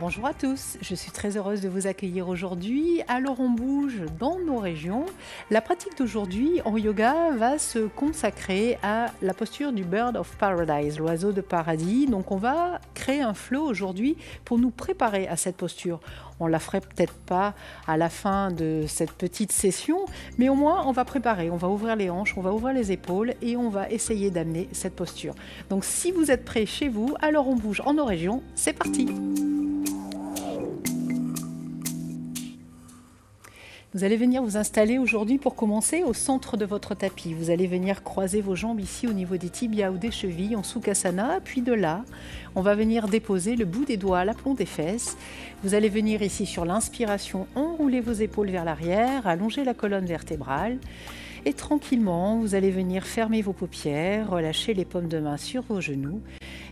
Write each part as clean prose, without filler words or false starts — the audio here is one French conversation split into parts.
Bonjour à tous, je suis très heureuse de vous accueillir aujourd'hui. Alors on bouge dans nos régions. La pratique d'aujourd'hui en yoga va se consacrer à la posture du Bird of Paradise, l'oiseau de paradis. Donc on va créer un flow aujourd'hui pour nous préparer à cette posture. On la ferait peut-être pas à la fin de cette petite session, mais au moins on va préparer, on va ouvrir les hanches, on va ouvrir les épaules et on va essayer d'amener cette posture. Donc si vous êtes prêts chez vous, alors on bouge en nos régions, c'est parti! Vous allez venir vous installer aujourd'hui pour commencer au centre de votre tapis. Vous allez venir croiser vos jambes ici au niveau des tibias ou des chevilles en Sukhasana. Puis de là, on va venir déposer le bout des doigts à l'aplomb des fesses. Vous allez venir ici sur l'inspiration, enrouler vos épaules vers l'arrière, allonger la colonne vertébrale. Et tranquillement, vous allez venir fermer vos paupières, relâcher les paumes de main sur vos genoux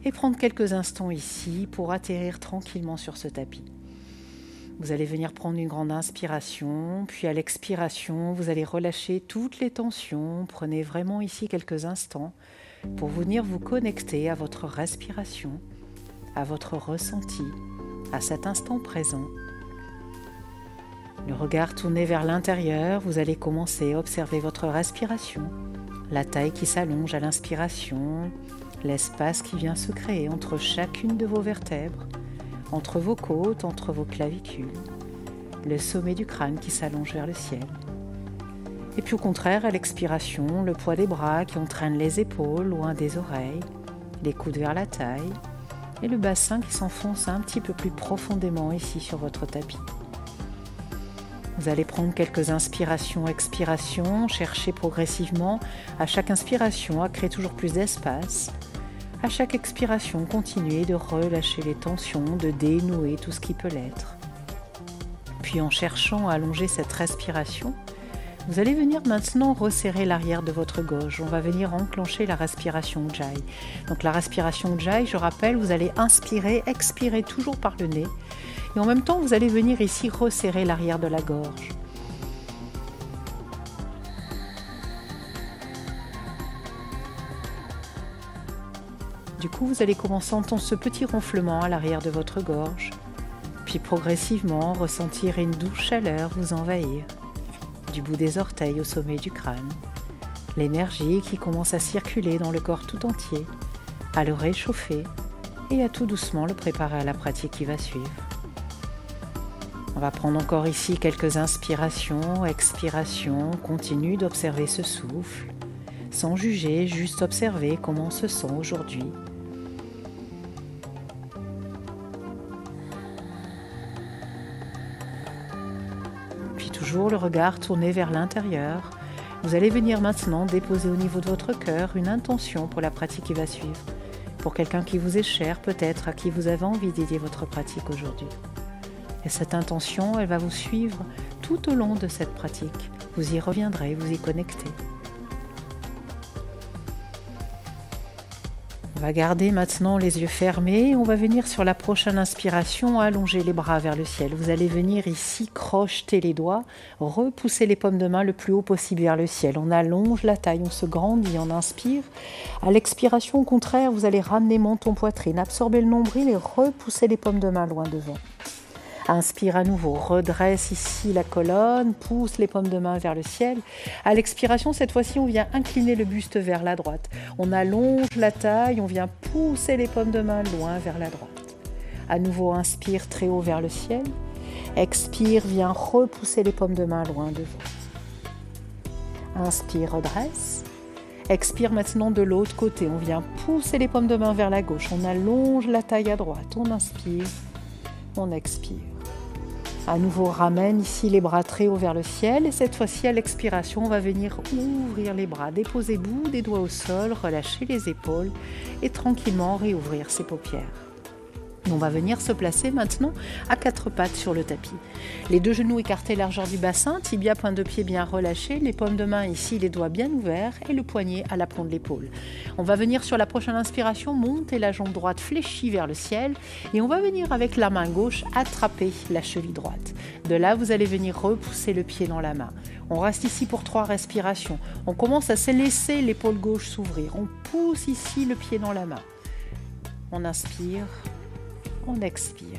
et prendre quelques instants ici pour atterrir tranquillement sur ce tapis. Vous allez venir prendre une grande inspiration, puis à l'expiration, vous allez relâcher toutes les tensions. Prenez vraiment ici quelques instants pour venir vous connecter à votre respiration, à votre ressenti, à cet instant présent. Le regard tourné vers l'intérieur, vous allez commencer à observer votre respiration, la taille qui s'allonge à l'inspiration, l'espace qui vient se créer entre chacune de vos vertèbres, entre vos côtes, entre vos clavicules, le sommet du crâne qui s'allonge vers le ciel. Et puis au contraire, à l'expiration, le poids des bras qui entraîne les épaules loin des oreilles, les coudes vers la taille et le bassin qui s'enfonce un petit peu plus profondément ici sur votre tapis. Vous allez prendre quelques inspirations, expirations, chercher progressivement à chaque inspiration à créer toujours plus d'espace. À chaque expiration, continuez de relâcher les tensions, de dénouer tout ce qui peut l'être. Puis en cherchant à allonger cette respiration, vous allez venir maintenant resserrer l'arrière de votre gorge. On va venir enclencher la respiration Ujjayi. Donc la respiration Ujjayi, je rappelle, vous allez inspirer, expirer toujours par le nez. Et en même temps, vous allez venir ici resserrer l'arrière de la gorge. Du coup, vous allez commencer à entendre ce petit ronflement à l'arrière de votre gorge, puis progressivement ressentir une douce chaleur vous envahir, du bout des orteils au sommet du crâne. L'énergie qui commence à circuler dans le corps tout entier, à le réchauffer et à tout doucement le préparer à la pratique qui va suivre. On va prendre encore ici quelques inspirations, expirations, continue d'observer ce souffle, sans juger, juste observer comment on se sent aujourd'hui. Puis toujours le regard tourné vers l'intérieur. Vous allez venir maintenant déposer au niveau de votre cœur une intention pour la pratique qui va suivre. Pour quelqu'un qui vous est cher, peut-être à qui vous avez envie de dédier votre pratique aujourd'hui. Et cette intention, elle va vous suivre tout au long de cette pratique. Vous y reviendrez, vous y connectez. On va garder maintenant les yeux fermés. On va venir sur la prochaine inspiration, allonger les bras vers le ciel. Vous allez venir ici crocheter les doigts, repousser les paumes de main le plus haut possible vers le ciel. On allonge la taille, on se grandit, on inspire. À l'expiration, au contraire, vous allez ramener menton, poitrine, absorber le nombril et repousser les paumes de main loin devant. Inspire à nouveau, redresse ici la colonne, pousse les paumes de main vers le ciel. À l'expiration, cette fois-ci, on vient incliner le buste vers la droite. On allonge la taille, on vient pousser les paumes de main loin vers la droite. À nouveau, inspire très haut vers le ciel. Expire, viens repousser les paumes de main loin devant. Inspire, redresse. Expire maintenant de l'autre côté. On vient pousser les paumes de main vers la gauche. On allonge la taille à droite. On inspire, on expire. À nouveau, ramène ici les bras très haut vers le ciel. Et cette fois-ci, à l'expiration, on va venir ouvrir les bras, déposer bout des doigts au sol, relâcher les épaules et tranquillement réouvrir ses paupières. On va venir se placer maintenant à quatre pattes sur le tapis. Les deux genoux écartés largeur du bassin, tibia, pointe de pied bien relâchés, les paumes de main ici, les doigts bien ouverts et le poignet à l'aplomb de l'épaule. On va venir sur la prochaine inspiration, monter la jambe droite fléchie vers le ciel et on va venir avec la main gauche attraper la cheville droite. De là, vous allez venir repousser le pied dans la main. On reste ici pour 3 respirations. On commence à se laisser l'épaule gauche s'ouvrir. On pousse ici le pied dans la main. On inspire. On expire.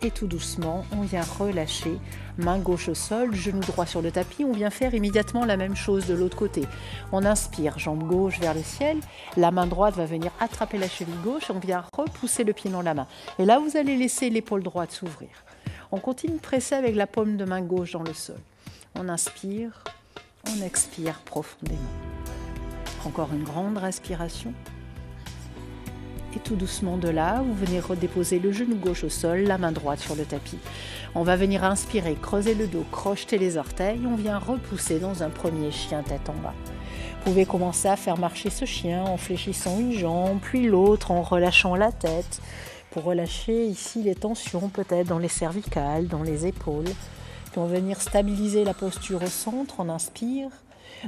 et tout doucement, on vient relâcher. Main gauche au sol, genou droit sur le tapis. On vient faire immédiatement la même chose de l'autre côté. On inspire, jambe gauche vers le ciel. La main droite va venir attraper la cheville gauche. On vient repousser le pied dans la main. Et là, vous allez laisser l'épaule droite s'ouvrir. On continue de presser avec la paume de main gauche dans le sol. On inspire, on expire profondément. Encore une grande respiration. Et tout doucement de là, vous venez redéposer le genou gauche au sol, la main droite sur le tapis. On va venir inspirer, creuser le dos, crocheter les orteils. On vient repousser dans un premier chien tête en bas. Vous pouvez commencer à faire marcher ce chien en fléchissant une jambe, puis l'autre en relâchant la tête. Pour relâcher ici les tensions, peut-être dans les cervicales, dans les épaules. Puis on va venir stabiliser la posture au centre, on inspire.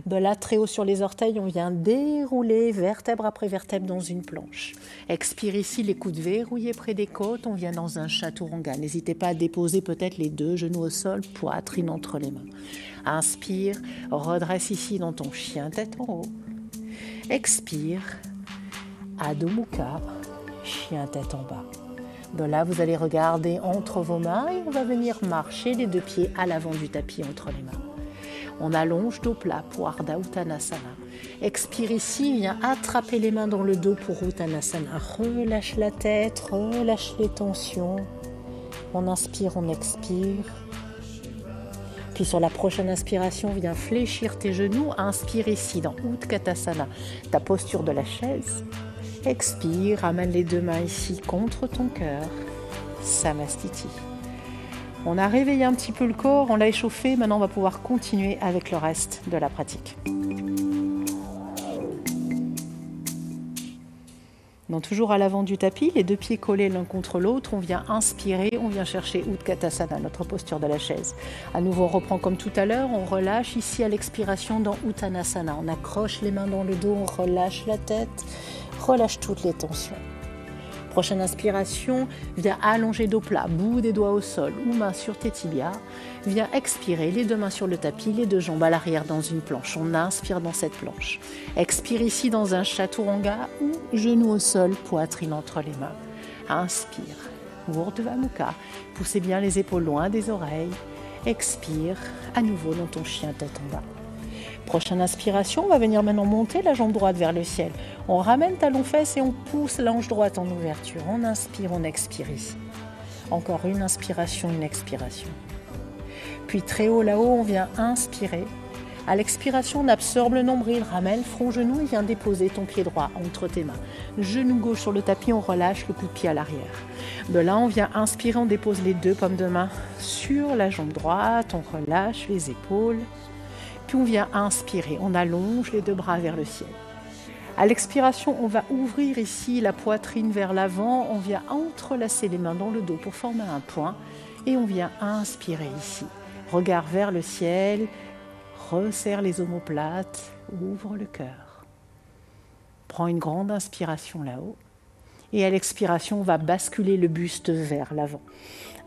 De là, très haut sur les orteils, on vient dérouler vertèbre après vertèbre dans une planche. Expire ici, les coudes verrouillés près des côtes, on vient dans un chaturanga. N'hésitez pas à déposer peut-être les deux genoux au sol, poitrine entre les mains. Inspire, redresse ici dans ton chien tête en haut. Expire, Adho Mukha, chien tête en bas. De là, vous allez regarder entre vos mains et on va venir marcher les deux pieds à l'avant du tapis entre les mains. On allonge dos plat pour Ardha Uttanasana. Expire ici, viens attraper les mains dans le dos pour Uttanasana. Relâche la tête, relâche les tensions. On inspire, on expire. Puis sur la prochaine inspiration, viens fléchir tes genoux. Inspire ici dans Utkatasana, ta posture de la chaise. Expire, ramène les deux mains ici contre ton cœur. Samastiti. On a réveillé un petit peu le corps, on l'a échauffé, maintenant on va pouvoir continuer avec le reste de la pratique. Donc toujours à l'avant du tapis, les deux pieds collés l'un contre l'autre, on vient inspirer, on vient chercher Utkatasana, notre posture de la chaise. À nouveau, on reprend comme tout à l'heure, on relâche ici à l'expiration dans Uttanasana. On accroche les mains dans le dos, on relâche la tête, relâche toutes les tensions. Prochaine inspiration, viens allonger dos plat, bout des doigts au sol ou main sur tes tibias. Viens expirer, les deux mains sur le tapis, les deux jambes à l'arrière dans une planche. On inspire dans cette planche. Expire ici dans un chaturanga ou genou au sol, poitrine entre les mains. Inspire, Urdhva Mukha, poussez bien les épaules loin des oreilles. Expire, à nouveau dans ton chien tête en bas. Prochaine inspiration, on va venir maintenant monter la jambe droite vers le ciel. On ramène talon-fesse et on pousse l'ange droite en ouverture. On inspire, on expire ici. Encore une inspiration, une expiration. Puis très haut là-haut, on vient inspirer. À l'expiration, on absorbe le nombril, ramène front, genou et viens déposer ton pied droit entre tes mains. Genou gauche sur le tapis, on relâche le coup de pied à l'arrière. De là, on vient inspirer, on dépose les deux paumes de main sur la jambe droite, on relâche les épaules. Puis on vient inspirer, on allonge les deux bras vers le ciel. À l'expiration, on va ouvrir ici la poitrine vers l'avant, on vient entrelacer les mains dans le dos pour former un point et on vient inspirer ici. Regard vers le ciel, resserre les omoplates, ouvre le cœur. Prends une grande inspiration là-haut et à l'expiration, on va basculer le buste vers l'avant.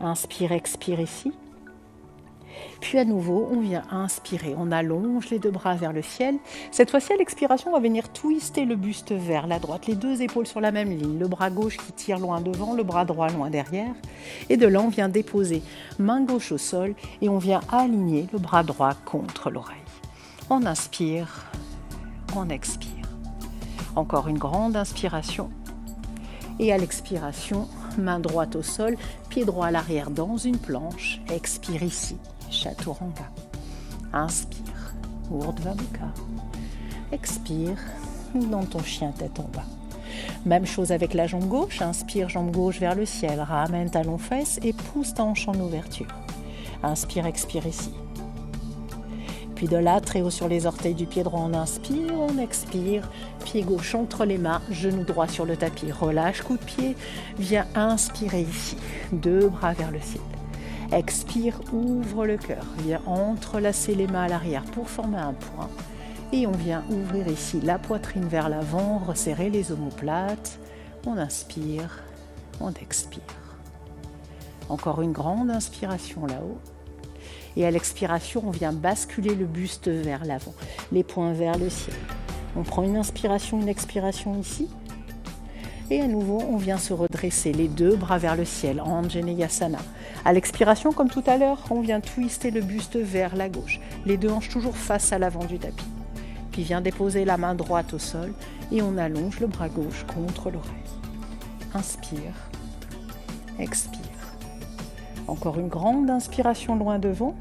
Inspire, expire ici. Puis à nouveau, on vient inspirer, on allonge les deux bras vers le ciel. Cette fois-ci, à l'expiration, on va venir twister le buste vers la droite, les deux épaules sur la même ligne, le bras gauche qui tire loin devant, le bras droit loin derrière. Et de là, on vient déposer main gauche au sol et on vient aligner le bras droit contre l'oreille. On inspire, on expire. Encore une grande inspiration. Et à l'expiration, main droite au sol, pied droit à l'arrière dans une planche. Expire ici. Chaturanga. Inspire, Urdhva Mukha. Expire, dans ton chien tête en bas. Même chose avec la jambe gauche. Inspire, jambe gauche vers le ciel. Ramène talon-fesse et pousse ta hanche en ouverture. Inspire, expire ici. Puis de là, très haut sur les orteils du pied droit, on inspire, on expire. Pied gauche entre les mains, genou droit sur le tapis. Relâche, coup de pied. Viens inspirer ici. Deux bras vers le ciel. Expire, ouvre le cœur. Viens entrelacer les mains à l'arrière pour former un point. Et on vient ouvrir ici la poitrine vers l'avant, resserrer les omoplates. On inspire, on expire. Encore une grande inspiration là-haut. Et à l'expiration, on vient basculer le buste vers l'avant, les poings vers le ciel. On prend une inspiration, une expiration ici. Et à nouveau, on vient se redresser, les deux bras vers le ciel, Anjaneyasana. À l'expiration, comme tout à l'heure, on vient twister le buste vers la gauche, les deux hanches toujours face à l'avant du tapis. Puis vient déposer la main droite au sol et on allonge le bras gauche contre l'oreille. Inspire, expire. Encore une grande inspiration loin devant.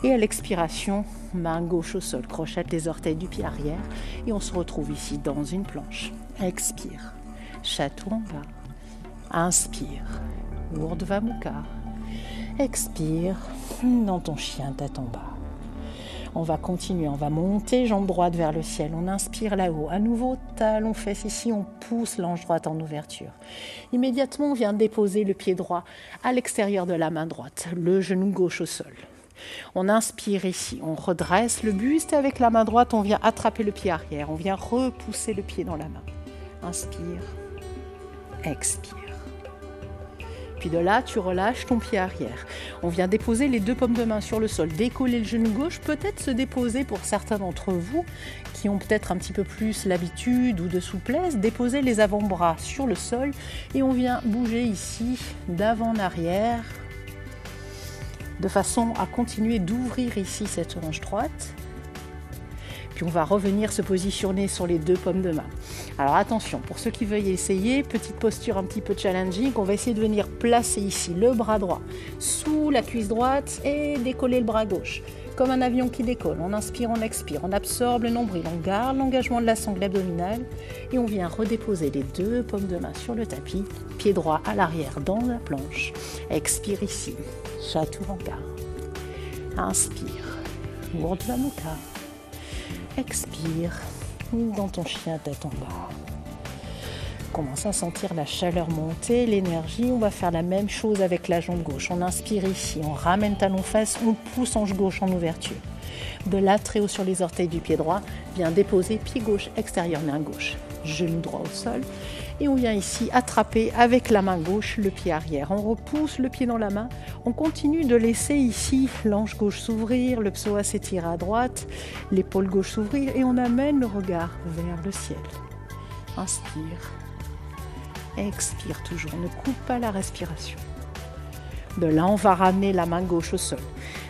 Et à l'expiration, main gauche au sol, crochette les orteils du pied arrière et on se retrouve ici dans une planche. Expire, Chaturanga. Inspire, Urdhva Mukha. Expire, dans ton chien tête en bas. On va continuer, on va monter jambe droite vers le ciel. On inspire là-haut. À nouveau, talon fesses ici, on pousse l'ange droite en ouverture. Immédiatement, on vient déposer le pied droit à l'extérieur de la main droite, le genou gauche au sol. On inspire ici, on redresse le buste et avec la main droite, on vient attraper le pied arrière. On vient repousser le pied dans la main. Inspire, expire. Puis de là, tu relâches ton pied arrière. On vient déposer les deux paumes de main sur le sol, décoller le genou gauche, peut-être se déposer pour certains d'entre vous qui ont peut-être un petit peu plus l'habitude ou de souplesse, déposer les avant-bras sur le sol et on vient bouger ici d'avant en arrière de façon à continuer d'ouvrir ici cette hanche droite. Puis on va revenir se positionner sur les deux paumes de main. Alors attention, pour ceux qui veulent essayer, petite posture un petit peu challenging, on va essayer de venir placer ici le bras droit sous la cuisse droite et décoller le bras gauche. Comme un avion qui décolle, on inspire, on expire, on absorbe le nombril, on garde l'engagement de la sangle abdominale et on vient redéposer les deux paumes de main sur le tapis, pied droit à l'arrière dans la planche. Expire ici, Chaturanga. Inspire, Urdhva Mukha. Expire, dans ton chien tête en bas. Commence à sentir la chaleur monter, l'énergie. On va faire la même chose avec la jambe gauche. On inspire ici, on ramène talon fesses, on pousse hanche gauche en ouverture. De là, très haut sur les orteils du pied droit, vient déposer pied gauche, extérieur main gauche. Genou droit au sol. Et on vient ici attraper avec la main gauche le pied arrière. On repousse le pied dans la main. On continue de laisser ici l'ange gauche s'ouvrir, le psoas s'étirer à droite, l'épaule gauche s'ouvrir et on amène le regard vers le ciel. Inspire, expire toujours, ne coupe pas la respiration. De là, on va ramener la main gauche au sol,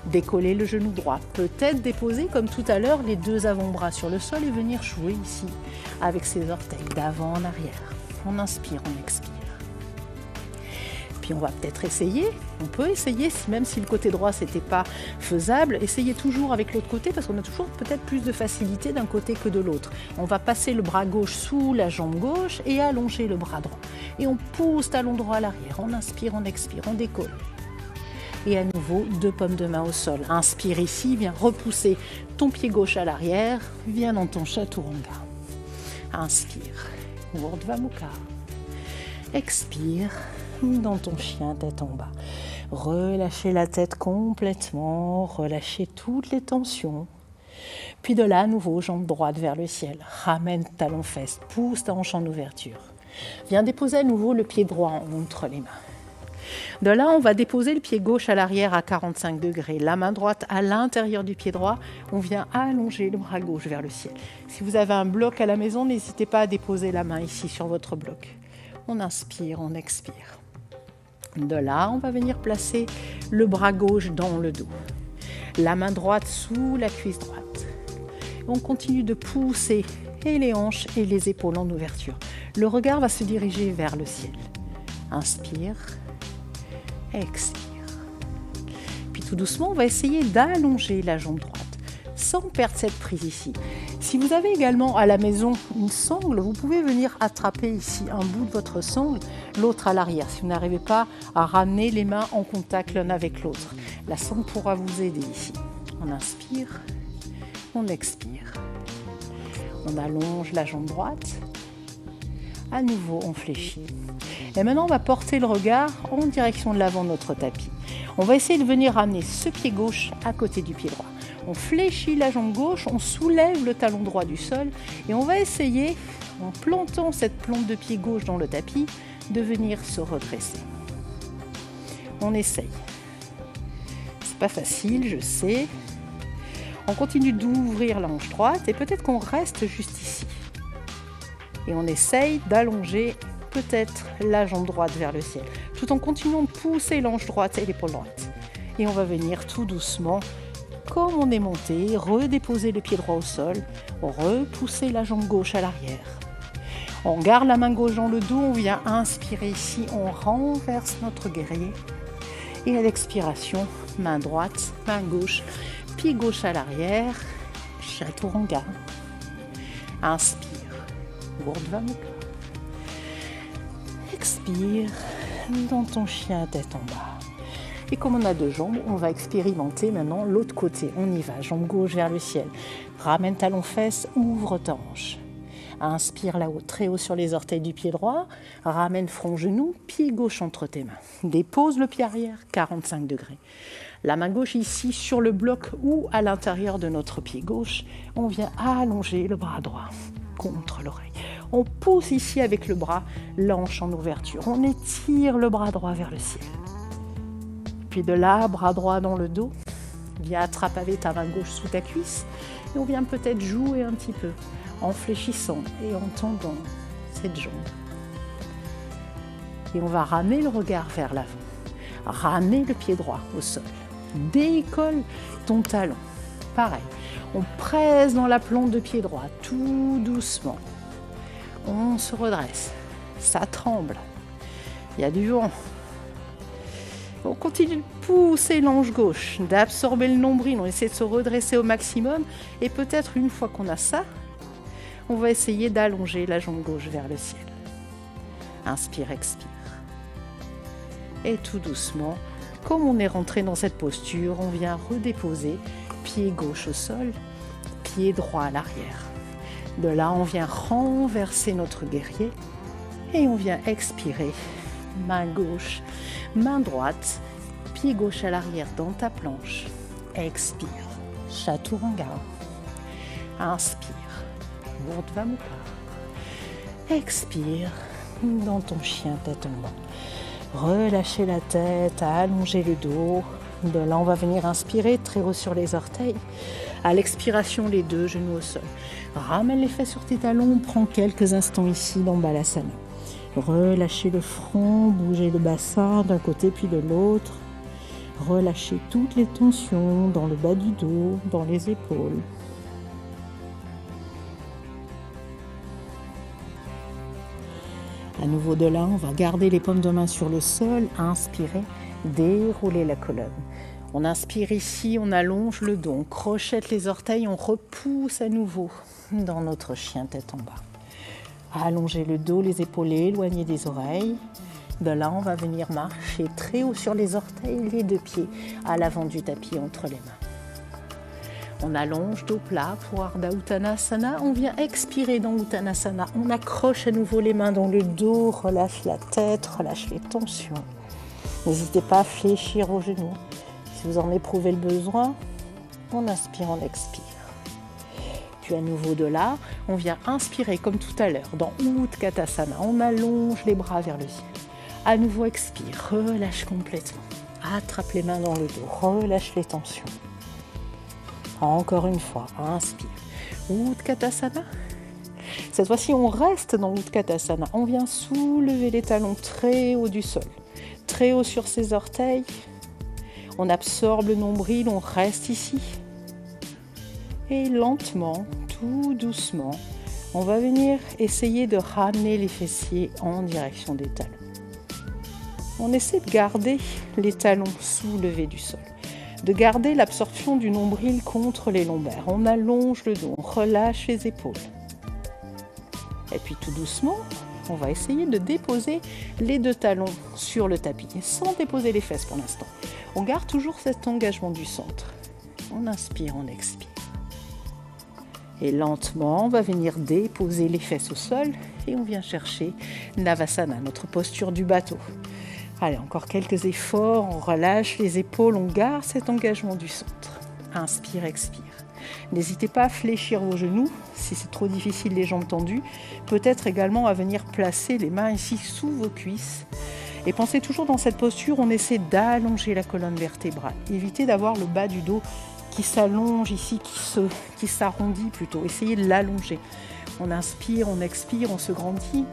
décoller le genou droit, peut-être déposer comme tout à l'heure les deux avant-bras sur le sol et venir jouer ici avec ses orteils d'avant en arrière. On inspire, on expire. Puis on va peut-être essayer, on peut essayer, même si le côté droit c'était pas faisable, essayez toujours avec l'autre côté parce qu'on a toujours peut-être plus de facilité d'un côté que de l'autre. On va passer le bras gauche sous la jambe gauche et allonger le bras droit. Et on pousse talon droit à l'arrière, on inspire, on expire, on décolle. Et à nouveau, deux paumes de main au sol. Inspire ici, viens repousser ton pied gauche à l'arrière, viens dans ton Chaturanga. Inspire, Urdhva Mukha. Expire, dans ton chien tête en bas. Relâchez la tête complètement, relâchez toutes les tensions. Puis de là, à nouveau, jambe droite vers le ciel. Ramène talon fesses, pousse ta hanche en ouverture. Viens déposer à nouveau le pied droit entre les mains. De là, on va déposer le pied gauche à l'arrière à 45 degrés. La main droite à l'intérieur du pied droit. On vient allonger le bras gauche vers le ciel. Si vous avez un bloc à la maison, n'hésitez pas à déposer la main ici sur votre bloc. On inspire, on expire. De là, on va venir placer le bras gauche dans le dos. La main droite sous la cuisse droite. On continue de pousser et les hanches et les épaules en ouverture. Le regard va se diriger vers le ciel. Inspire. Expire. Puis tout doucement, on va essayer d'allonger la jambe droite sans perdre cette prise ici. Si vous avez également à la maison une sangle, vous pouvez venir attraper ici un bout de votre sangle, l'autre à l'arrière. Si vous n'arrivez pas à ramener les mains en contact l'un avec l'autre, la sangle pourra vous aider ici. On inspire, on expire. On allonge la jambe droite. À nouveau, on fléchit. Et maintenant, on va porter le regard en direction de l'avant de notre tapis. On va essayer de venir ramener ce pied gauche à côté du pied droit. On fléchit la jambe gauche, on soulève le talon droit du sol et on va essayer, en plantant cette plante de pied gauche dans le tapis, de venir se redresser. On essaye. C'est pas facile, je sais. On continue d'ouvrir la hanche droite et peut-être qu'on reste juste ici. Et on essaye d'allonger peut-être la jambe droite vers le ciel, tout en continuant de pousser l'hanche droite et l'épaule droite. Et on va venir tout doucement, comme on est monté, redéposer le pied droit au sol, repousser la jambe gauche à l'arrière. On garde la main gauche dans le dos, on vient inspirer ici, on renverse notre guerrier. Et à l'expiration, main droite, main gauche, pied gauche à l'arrière, chaturanga. Inspire, Urdhva Mukha. Expire, dans ton chien tête en bas. Et comme on a deux jambes, on va expérimenter maintenant l'autre côté. On y va, jambe gauche vers le ciel. Ramène talon fesses, ouvre ta hanche. Inspire là-haut, très haut sur les orteils du pied droit. Ramène front genou, pied gauche entre tes mains. Dépose le pied arrière, 45 degrés. La main gauche ici sur le bloc ou à l'intérieur de notre pied gauche. On vient allonger le bras droit contre l'oreille. On pousse ici avec le bras, l'hanche en ouverture. On étire le bras droit vers le ciel. Puis de là, bras droit dans le dos. Viens attraper avec ta main gauche sous ta cuisse. Et on vient peut-être jouer un petit peu en fléchissant et en tendant cette jambe. Et on va ramener le regard vers l'avant. Ramener le pied droit au sol. Décolle ton talon. Pareil, on presse dans la plante de pied droit, tout doucement. On se redresse. Ça tremble. Il y a du vent. On continue de pousser l'ange gauche, d'absorber le nombril. On essaie de se redresser au maximum. Et peut-être une fois qu'on a ça, on va essayer d'allonger la jambe gauche vers le ciel. Inspire, expire. Et tout doucement, comme on est rentré dans cette posture, on vient redéposer pied gauche au sol, pied droit à l'arrière. De là, on vient renverser notre guerrier et on vient expirer. Main gauche, main droite, pied gauche à l'arrière dans ta planche. Expire, chaturanga. Inspire, Urdhva Mukha. Expire, dans ton chien tête en bas. Relâchez la tête, allongez le dos. De là, on va venir inspirer, très haut sur les orteils. À l'expiration, les deux genoux au sol. Ramène les fesses sur tes talons, prends quelques instants ici dans Balasana. Relâchez le front, bougez le bassin d'un côté puis de l'autre. Relâchez toutes les tensions dans le bas du dos, dans les épaules. À nouveau de là, on va garder les paumes de main sur le sol, inspirer, dérouler la colonne. On inspire ici, on allonge le dos, on crochette les orteils, on repousse à nouveau dans notre chien tête en bas. Allongez le dos, les épaules éloignées des oreilles. De là, on va venir marcher très haut sur les orteils, les deux pieds à l'avant du tapis entre les mains. On allonge dos plat pour Ardha Uttanasana. On vient expirer dans Uttanasana. On accroche à nouveau les mains dans le dos, relâche la tête, relâche les tensions. N'hésitez pas à fléchir aux genoux. Si vous en éprouvez le besoin, on inspire, on expire. Puis à nouveau de là, on vient inspirer comme tout à l'heure dans Utkatasana. On allonge les bras vers le ciel. À nouveau expire, relâche complètement. Attrape les mains dans le dos, relâche les tensions. Encore une fois, inspire. Utkatasana. Cette fois-ci, on reste dans Utkatasana. On vient soulever les talons très haut du sol, très haut sur ses orteils. On absorbe le nombril, on reste ici. Et lentement, tout doucement, on va venir essayer de ramener les fessiers en direction des talons. On essaie de garder les talons soulevés du sol, de garder l'absorption du nombril contre les lombaires. On allonge le dos, on relâche les épaules. Et puis tout doucement, on va essayer de déposer les deux talons sur le tapis, sans déposer les fesses pour l'instant. On garde toujours cet engagement du centre. On inspire, on expire. Et lentement, on va venir déposer les fesses au sol et on vient chercher Navasana, notre posture du bateau. Allez, encore quelques efforts, on relâche les épaules, on garde cet engagement du centre. Inspire, expire. N'hésitez pas à fléchir vos genoux, si c'est trop difficile, les jambes tendues. Peut-être également à venir placer les mains ici sous vos cuisses. Et pensez toujours dans cette posture, on essaie d'allonger la colonne vertébrale. Évitez d'avoir le bas du dos qui s'allonge ici, qui s'arrondit plutôt. Essayez de l'allonger. On inspire, on expire, on se grandit.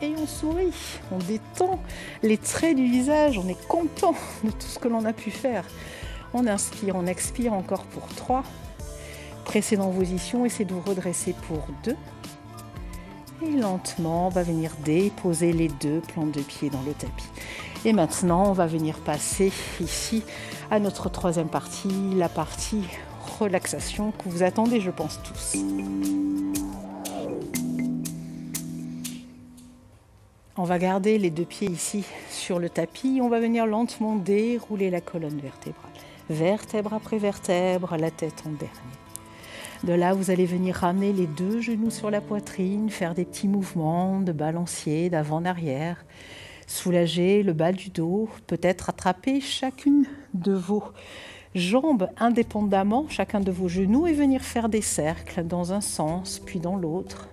et on sourit. On détend les traits du visage, on est content de tout ce que l'on a pu faire. On inspire, on expire encore pour 3. Précédente position, essayez de vous redresser pour 2. Et lentement, on va venir déposer les 2 plantes de pied dans le tapis. Et maintenant, on va venir passer ici à notre 3e partie, la partie relaxation que vous attendez, je pense, tous. On va garder les 2 pieds ici sur le tapis. On va venir lentement dérouler la colonne vertébrale. Vertèbre après vertèbre, la tête en dernier. De là, vous allez venir ramener les 2 genoux sur la poitrine, faire des petits mouvements de balancier, d'avant en arrière. Soulager le bas du dos, peut-être attraper chacune de vos jambes indépendamment, chacun de vos genoux, et venir faire des cercles dans un sens, puis dans l'autre.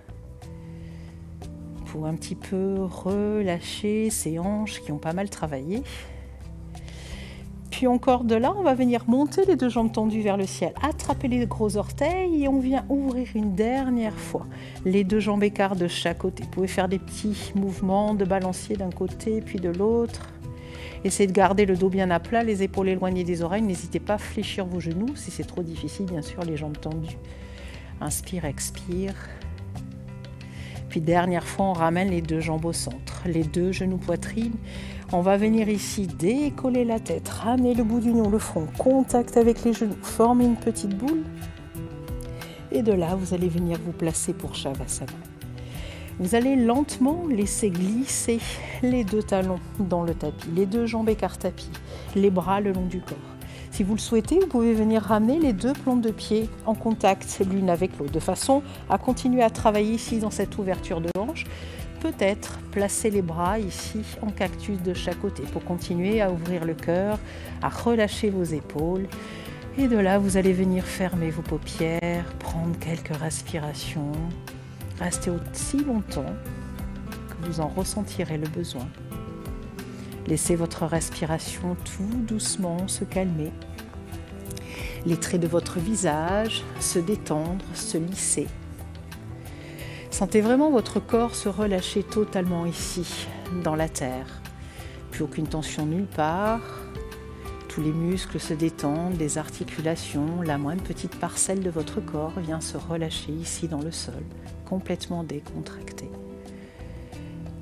Pour un petit peu relâcher ces hanches qui ont pas mal travaillé. Puis encore de là, on va venir monter les 2 jambes tendues vers le ciel, attraper les gros orteils et on vient ouvrir une dernière fois les 2 jambes écartes de chaque côté. Vous pouvez faire des petits mouvements de balancier d'un côté puis de l'autre. Essayez de garder le dos bien à plat, les épaules éloignées des oreilles. N'hésitez pas à fléchir vos genoux si c'est trop difficile, bien sûr, les jambes tendues. Inspire, expire. Puis dernière fois, on ramène les 2 jambes au centre, les 2 genoux poitrine. On va venir ici décoller la tête, ramener le bout du nez, le front, contact avec les genoux, former une petite boule. Et de là, vous allez venir vous placer pour Shavasana. Vous allez lentement laisser glisser les 2 talons dans le tapis, les 2 jambes écartent tapis, les bras le long du corps. Si vous le souhaitez, vous pouvez venir ramener les 2 plantes de pied en contact l'une avec l'autre, de façon à continuer à travailler ici dans cette ouverture de hanche. Peut-être placer les bras ici en cactus de chaque côté pour continuer à ouvrir le cœur, à relâcher vos épaules. Et de là, vous allez venir fermer vos paupières, prendre quelques respirations. Restez aussi longtemps que vous en ressentirez le besoin. Laissez votre respiration tout doucement se calmer. Les traits de votre visage se détendre, se lisser. Sentez vraiment votre corps se relâcher totalement ici, dans la terre. Plus aucune tension nulle part. Tous les muscles se détendent, les articulations, la moindre petite parcelle de votre corps vient se relâcher ici dans le sol, complètement décontracté.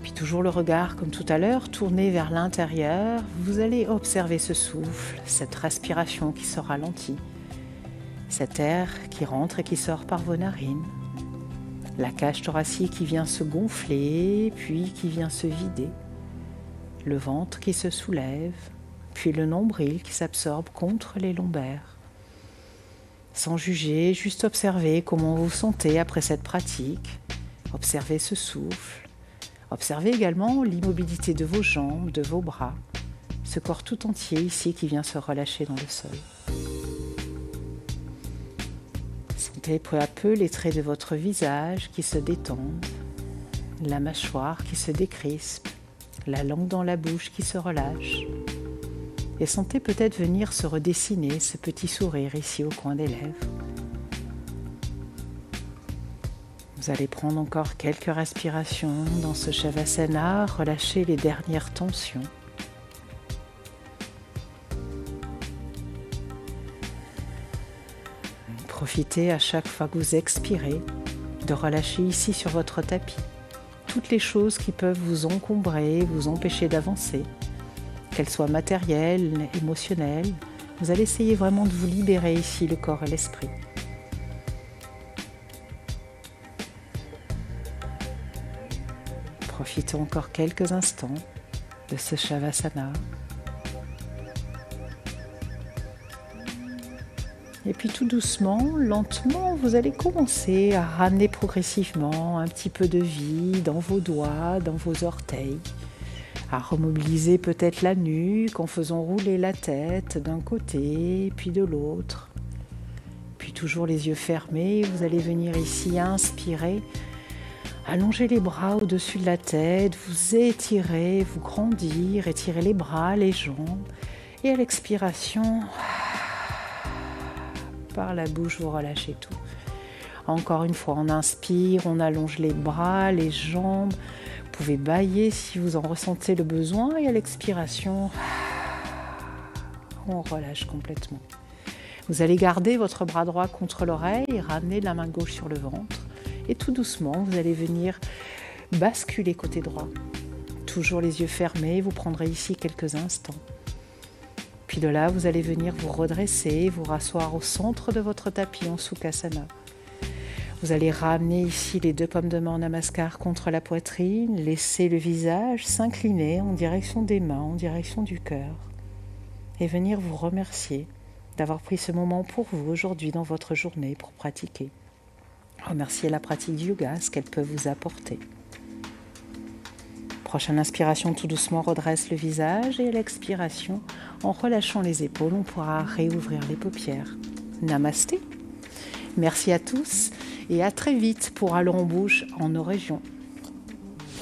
Puis toujours le regard, comme tout à l'heure, tourné vers l'intérieur. Vous allez observer ce souffle, cette respiration qui se ralentit, cet air qui rentre et qui sort par vos narines. La cage thoracique qui vient se gonfler, puis qui vient se vider. Le ventre qui se soulève, puis le nombril qui s'absorbe contre les lombaires. Sans juger, juste observer comment vous vous sentez après cette pratique. Observez ce souffle. Observez également l'immobilité de vos jambes, de vos bras. Ce corps tout entier ici qui vient se relâcher dans le sol. Sentez peu à peu les traits de votre visage qui se détendent, la mâchoire qui se décrispe, la langue dans la bouche qui se relâche. Et sentez peut-être venir se redessiner ce petit sourire ici au coin des lèvres. Vous allez prendre encore quelques respirations dans ce Shavasana, relâcher les dernières tensions. Profitez à chaque fois que vous expirez de relâcher ici sur votre tapis toutes les choses qui peuvent vous encombrer, vous empêcher d'avancer, qu'elles soient matérielles, émotionnelles. Vous allez essayer vraiment de vous libérer ici le corps et l'esprit. Profitez encore quelques instants de ce Shavasana. Et puis tout doucement, lentement, vous allez commencer à ramener progressivement un petit peu de vie dans vos doigts, dans vos orteils, à remobiliser peut-être la nuque en faisant rouler la tête d'un côté puis de l'autre. Puis toujours les yeux fermés, vous allez venir ici inspirer, allonger les bras au-dessus de la tête, vous étirer, vous grandir, étirer les bras, les jambes. Et à l'expiration, par la bouche, vous relâchez tout. Encore une fois, on inspire, on allonge les bras, les jambes. Vous pouvez bâiller si vous en ressentez le besoin et à l'expiration, on relâche complètement. Vous allez garder votre bras droit contre l'oreille et ramener la main gauche sur le ventre. Et tout doucement, vous allez venir basculer côté droit. Toujours les yeux fermés, vous prendrez ici quelques instants. Puis de là, vous allez venir vous redresser, vous rasseoir au centre de votre tapis en Sukhasana. Vous allez ramener ici les deux paumes de main en namaskar contre la poitrine, laisser le visage s'incliner en direction des mains, en direction du cœur. Et venir vous remercier d'avoir pris ce moment pour vous aujourd'hui dans votre journée pour pratiquer. Remerciez la pratique du yoga, ce qu'elle peut vous apporter. Prochaine inspiration, tout doucement redresse le visage et à l'expiration, en relâchant les épaules, on pourra réouvrir les paupières. Namasté. Merci à tous et à très vite pour Allons on bouge en nos régions.